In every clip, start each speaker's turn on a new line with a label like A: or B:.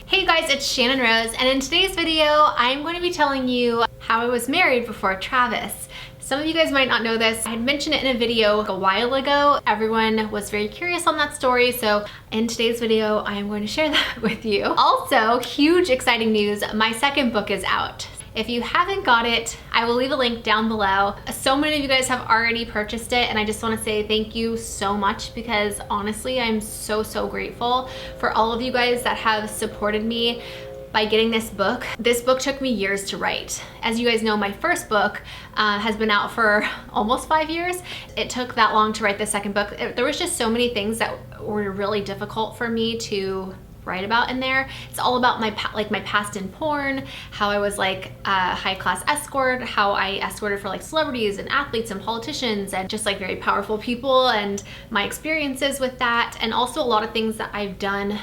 A: Hey guys, it's Channon Rose, and in today's video, I'm going to be telling you how I was married before Travis. Some of you guys might not know this. I had mentioned it in a video a while ago. Everyone was very curious on that story, so in today's video, I am going to share that with you. Also, huge exciting news, my second book is out. If you haven't got it, I will leave a link down below. So many of you guys have already purchased it, and I just want to say thank you so much because honestly, I'm so grateful for all of you guys that have supported me by getting this book. This book took me years to write. As you guys know, my first book has been out for almost 5 years. It took that long to write the second book. There was just so many things that were really difficult for me to write about in there. It's all about my past in porn, how I was like a high-class escort, how I escorted for like celebrities and athletes and politicians and just like very powerful people, and my experiences with that, and also a lot of things that I've done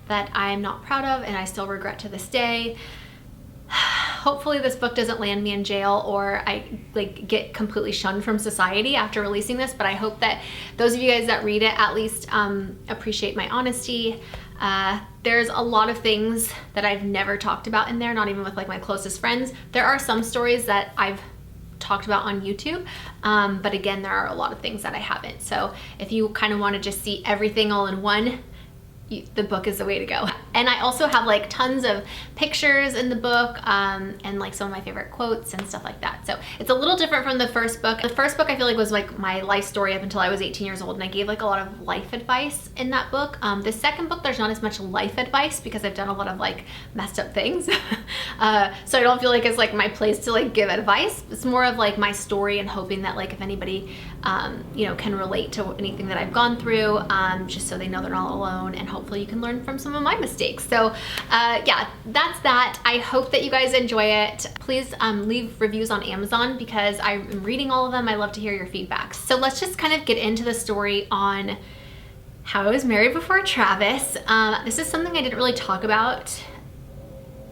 A: that I'm not proud of and I still regret to this day. Hopefully this book doesn't land me in jail or I like get completely shunned from society after releasing this, but I hope that those of you guys that read it at least appreciate my honesty. There's a lot of things that I've never talked about in there, not even with like my closest friends. There are some stories that I've talked about on YouTube, but again, there are a lot of things that I haven't. So if you kind of want to just see everything all in one, the book is the way to go. And I also have like tons of pictures in the book and like some of my favorite quotes and stuff like that. So it's a little different from the first book. The first book I feel like was like my life story up until I was 18 years old, and I gave like a lot of life advice in that book. The second book, there's not as much life advice because I've done a lot of like messed up things. So I don't feel like it's like my place to like give advice. It's more of like my story and hoping that like if anybody you know, can relate to anything that I've gone through, just so they know they're not alone, and hopefully you can learn from some of my mistakes. So yeah, that's that. I hope that you guys enjoy it. Please leave reviews on Amazon because I'm reading all of them. I love to hear your feedback. So let's just kind of get into the story on how I was married before Travis. This is something I didn't really talk about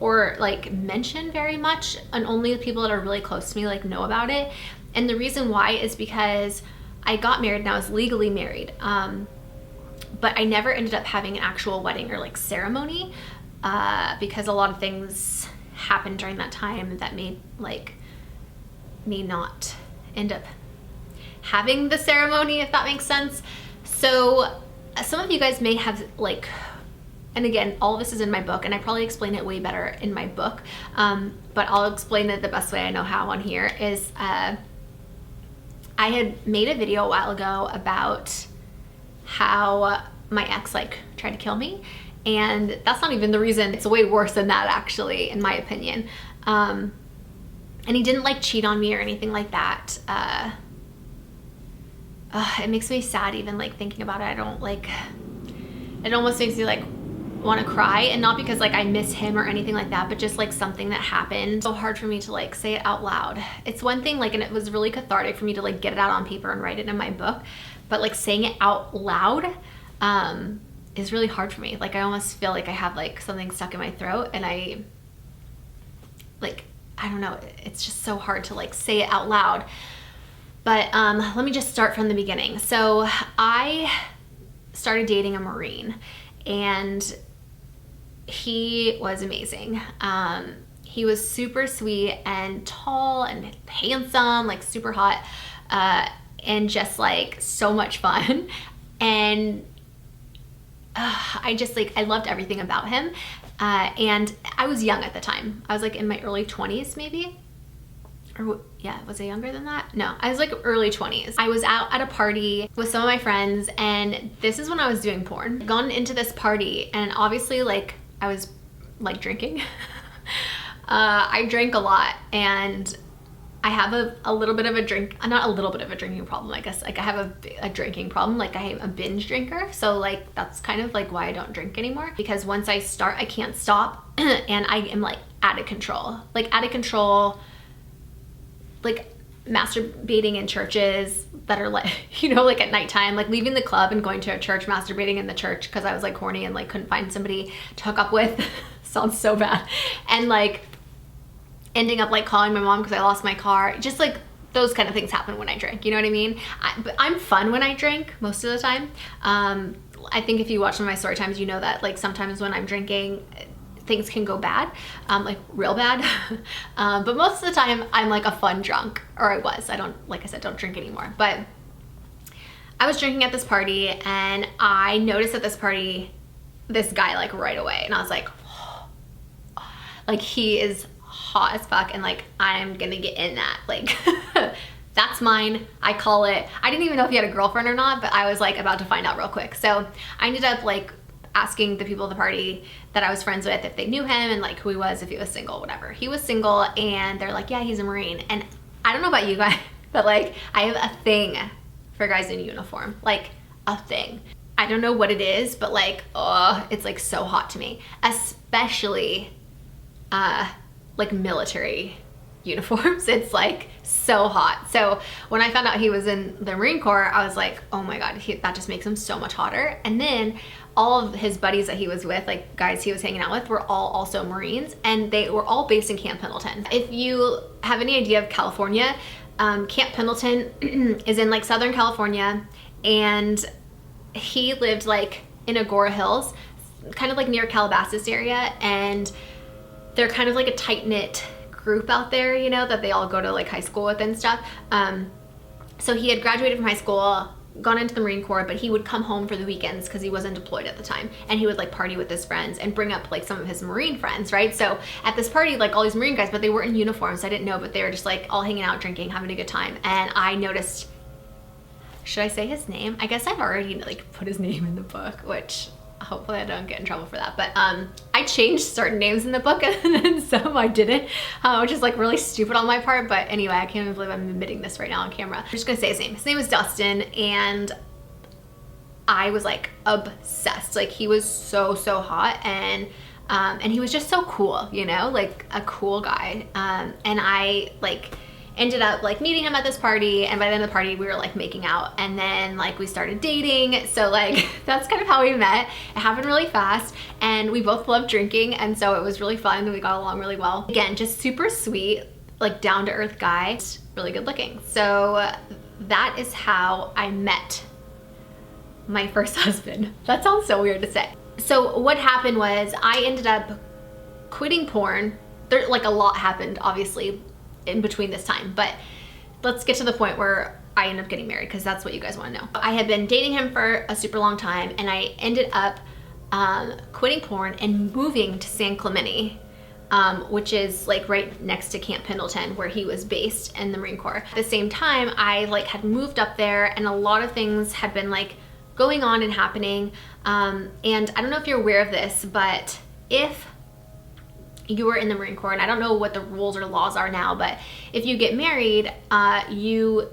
A: or like mention very much, and only the people that are really close to me like know about it. And the reason why is because I got married and I was legally married. But I never ended up having an actual wedding or like ceremony because a lot of things happened during that time that made like me not end up having the ceremony, if that makes sense. So some of you guys may have like, and again, all of this is in my book and I probably explain it way better in my book, but I'll explain it the best way I know how on here is I had made a video a while ago about how my ex like tried to kill me, and that's not even the reason. It's way worse than that actually, in my opinion. And he didn't like cheat on me or anything like that. It makes me sad even like thinking about it. I don't like, it almost makes me like want to cry, and not because like I miss him or anything like that, but just like something that happened. So hard for me to like say it out loud. It's one thing like, and it was really cathartic for me to like get it out on paper and write it in my book, but like saying it out loud is really hard for me. Like I almost feel like I have like something stuck in my throat, and I don't know, it's just so hard to like say it out loud. But let me just start from the beginning. So I started dating a Marine, and he was amazing. He was super sweet and tall and handsome, like super hot, and just like so much fun. And I just like, I loved everything about him. And I was young at the time. I was like in my early 20s maybe. Or yeah, was I younger than that? No, I was like early 20s. I was out at a party with some of my friends, and this is when I was doing porn. Gone into this party, and obviously like I was like drinking. I drank a lot, and I have a little bit of a drink, not a little bit of a drinking problem, I guess. Like I have a drinking problem, like I am a binge drinker. So like that's kind of like why I don't drink anymore, because once I start, I can't stop. And I am like out of control, like masturbating in churches that are like, you know, like at nighttime, like leaving the club and going to a church, masturbating in the church because I was like horny and like couldn't find somebody to hook up with. Sounds so bad. And like ending up like calling my mom because I lost my car. Just like those kind of things happen when I drink, you know what I mean? I'm fun when I drink most of the time. I think if you watch some of my story times, you know that like sometimes when I'm drinking, things can go bad, like real bad. But most of the time I'm like a fun drunk, or I was. I don't, like I said, don't drink anymore. But I was drinking at this party and I noticed at this party, this guy like right away. And I was like, oh, like he is hot as fuck and like I'm gonna get in that. Like that's mine. I call it. I didn't even know if he had a girlfriend or not, but I was like about to find out real quick. So I ended up like asking the people at the party that I was friends with if they knew him and like who he was, if he was single, whatever. He was single, and they're like, yeah, he's a Marine. And I don't know about you guys, but like I have a thing for guys in uniform, like a thing. I don't know what it is, but like, oh, it's like so hot to me, especially like military uniforms. It's like so hot. So when I found out he was in the Marine Corps, I was like, oh my God, that just makes him so much hotter. And then all of his buddies that he was with, like guys he was hanging out with, were all also Marines, and they were all based in Camp Pendleton. If you have any idea of California, Camp Pendleton is in like Southern California, and he lived like in Agora Hills, kind of like near Calabasas area, and they're kind of like a tight-knit group out there, you know, that they all go to like high school with and stuff. So he had graduated from high school, gone into the Marine Corps, but he would come home for the weekends because he wasn't deployed at the time, and he would like party with his friends and bring up like some of his Marine friends, right? So at this party, like all these Marine guys, but they weren't in uniform, so I didn't know, but they were just like all hanging out, drinking, having a good time. And I noticed, should I say his name? I guess I've already like put his name in the book, which hopefully I don't get in trouble for that. But I changed certain names in the book and then some I didn't, which is like really stupid on my part. But anyway, I can't even believe I'm admitting this right now on camera. I'm just gonna say his name. His name was Dustin, and I was like obsessed. Like he was so hot, and he was just so cool, you know, like a cool guy. And I like ended up like meeting him at this party, and by the end of the party we were like making out, and then like we started dating. So like that's kind of how we met. It happened really fast, and we both loved drinking, and so it was really fun, and we got along really well. Again, just super sweet, like down to earth guy, really good looking. So that is how I met my first husband. That sounds so weird to say. So what happened was I ended up quitting porn. There, like a lot happened obviously in between this time, but let's get to the point where I ended up getting married, because that's what you guys want to know. I had been dating him for a super long time, and I ended up quitting porn and moving to San Clemente, which is like right next to Camp Pendleton, where he was based in the Marine Corps. At the same time, I like had moved up there, and a lot of things had been like going on and happening. And I don't know if you're aware of this, but if you were in the Marine Corps, and I don't know what the rules or laws are now, but if you get married, you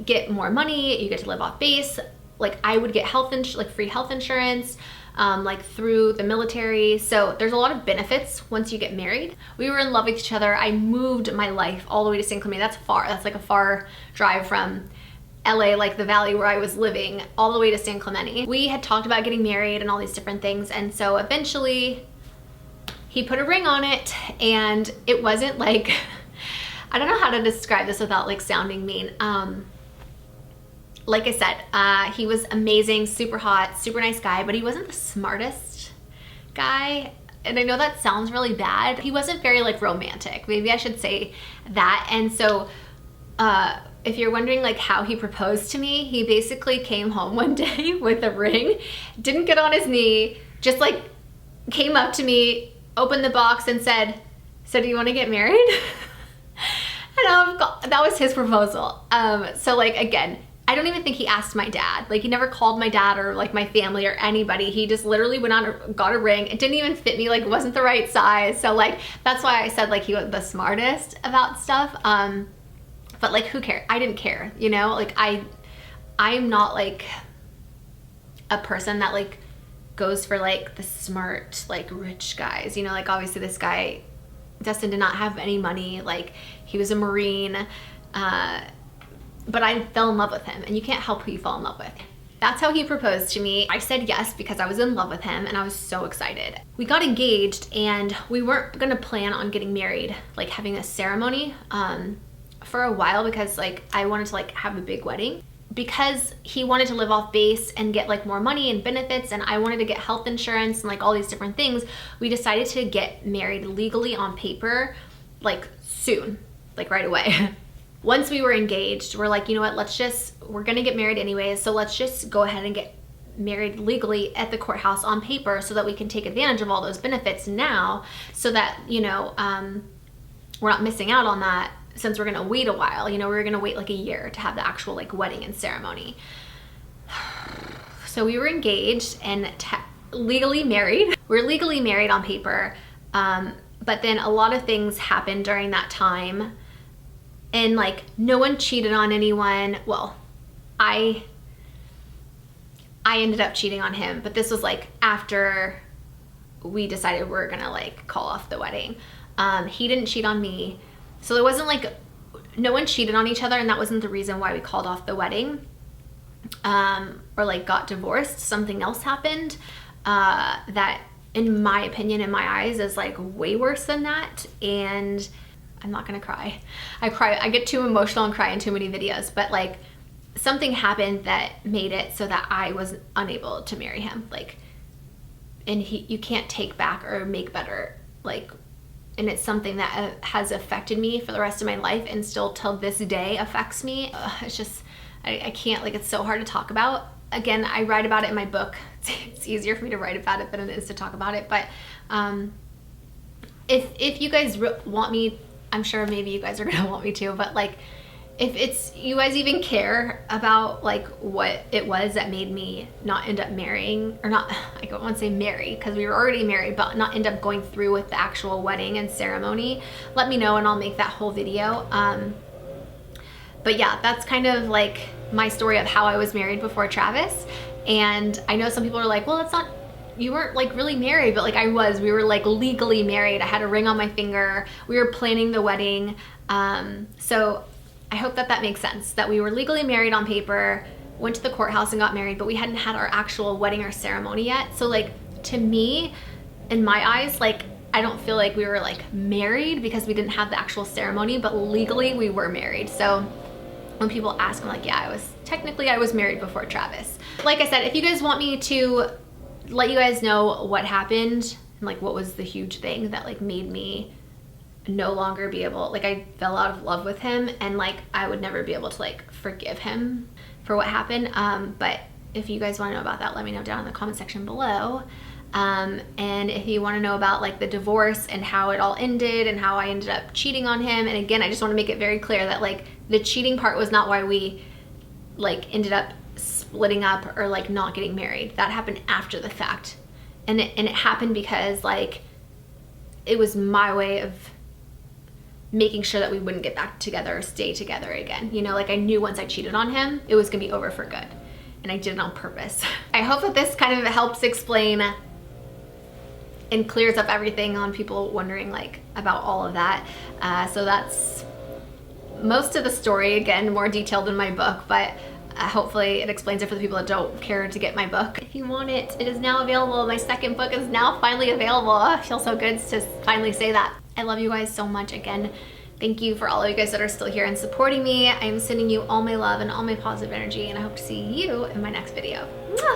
A: get more money, you get to live off base. Like I would get free health insurance, like through the military. So there's a lot of benefits once you get married. We were in love with each other. I moved my life all the way to San Clemente. That's far. That's like a far drive from LA, like the valley where I was living, all the way to San Clemente. We had talked about getting married and all these different things, and so eventually he put a ring on it, and it wasn't like, I don't know how to describe this without like sounding mean. Like I said, he was amazing, super hot, super nice guy, but he wasn't the smartest guy. And I know that sounds really bad. He wasn't very like romantic. Maybe I should say that. And so if you're wondering like how he proposed to me, he basically came home one day with a ring, didn't get on his knee, just like came up to me, opened the box and said, so do you want to get married? And that was his proposal. So like, again, I don't even think he asked my dad. Like he never called my dad or like my family or anybody. He just literally went on, got a ring. It didn't even fit me, like it wasn't the right size. So like, that's why I said like he was the smartest about stuff. But like, who cared? I didn't care, you know? Like I'm not like a person that like goes for like the smart, like rich guys, you know? Like obviously this guy, Dustin, did not have any money. Like he was a Marine, but I fell in love with him, and you can't help who you fall in love with. That's how he proposed to me. I said yes because I was in love with him, and I was so excited. We got engaged, and we weren't gonna plan on getting married, like having a ceremony for a while, because like I wanted to like have a big wedding. because he wanted to live off base and get like more money and benefits, and I wanted to get health insurance and like all these different things, we decided to get married legally on paper like soon, like right away. Once we were engaged, we're like, you know what, we're gonna get married anyways, so let's just go ahead and get married legally at the courthouse on paper so that we can take advantage of all those benefits now, so that, you know, we're not missing out on that since we're gonna wait a while. You know, we're gonna wait like a year to have the actual like wedding and ceremony. So we were engaged and legally married. We're legally married on paper, but then a lot of things happened during that time, and like no one cheated on anyone. Well, I ended up cheating on him, but this was like after we decided we were gonna like call off the wedding. He didn't cheat on me. So it wasn't like, no one cheated on each other, and that wasn't the reason why we called off the wedding, or like got divorced. Something else happened, that in my opinion, in my eyes, is like way worse than that. And I'm not gonna cry. I get too emotional and cry in too many videos, but like something happened that made it so that I was unable to marry him. Like, and you can't take back or make better, like, and it's something that has affected me for the rest of my life, and still till this day affects me. It's just, I can't, like, it's so hard to talk about. Again, I write about it in my book. It's easier for me to write about it than it is to talk about it. But if you guys want me, I'm sure maybe you guys are gonna want me to, but like, if you guys even care about like what it was that made me not end up marrying, or not, I don't want to say marry because we were already married, but not end up going through with the actual wedding and ceremony, let me know and I'll make that whole video. But yeah, that's kind of like my story of how I was married before Travis. And I know some people are like, well, it's not, you weren't like really married, but like I was. We were like legally married. I had a ring on my finger. We were planning the wedding. So I hope that makes sense, that we were legally married on paper, went to the courthouse and got married, but we hadn't had our actual wedding or ceremony yet. So like, to me, in my eyes, like, I don't feel like we were like married because we didn't have the actual ceremony, but legally we were married. So when people ask, I'm like, yeah, I was married before Travis. Like I said, if you guys want me to let you guys know what happened and like what was the huge thing that like made me no longer be able, like, I fell out of love with him, and like I would never be able to like forgive him for what happened. But if you guys want to know about that, let me know down in the comment section below. And if you want to know about like the divorce and how it all ended and how I ended up cheating on him, and again, I just want to make it very clear that like the cheating part was not why we like ended up splitting up or like not getting married. That happened after the fact, and it happened because like it was my way of making sure that we wouldn't get back together or stay together again. You know, like I knew once I cheated on him, it was gonna be over for good, and I did it on purpose. I hope that this kind of helps explain and clears up everything on people wondering like about all of that. So that's most of the story, again, more detailed in my book, but hopefully it explains it for the people that don't care to get my book. If you want it, it is now available. My second book is now finally available. I feel so good to finally say that. I love you guys so much. Again, thank you for all of you guys that are still here and supporting me. I'm sending you all my love and all my positive energy, and I hope to see you in my next video.